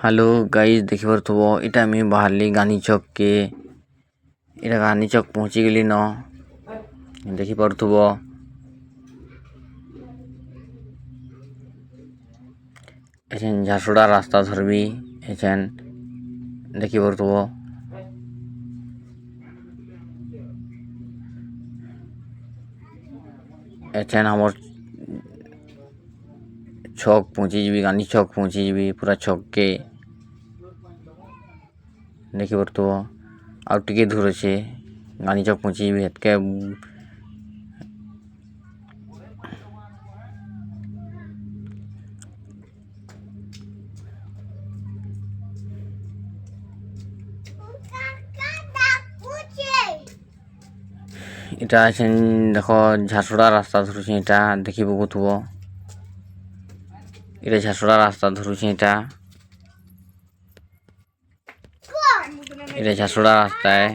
Hello guys देखिपारुथब इटा आम बाहरली गांधी चौक के इटा गांधी चौक पहुंची गली न देखिपारुथब एछेन झारसुगुड़ा रास्ता धरबी एछेन देखिपारुथब एछेन हमर छक पहुंची जीबी गांधी चौक पहुंची जीबी पूरा छक के देखिपारुथब आउ टिके दूर अच्छे गांधी चौक पहुंची जीबी हेतके इटा आछेन देखो झारसुगुड़ा रास्ता धरुछें इटा देखिपकुथब इटा झारसुगुड़ा रास्ता धरुछें इटा झारसुगुड़ा रास्ता है।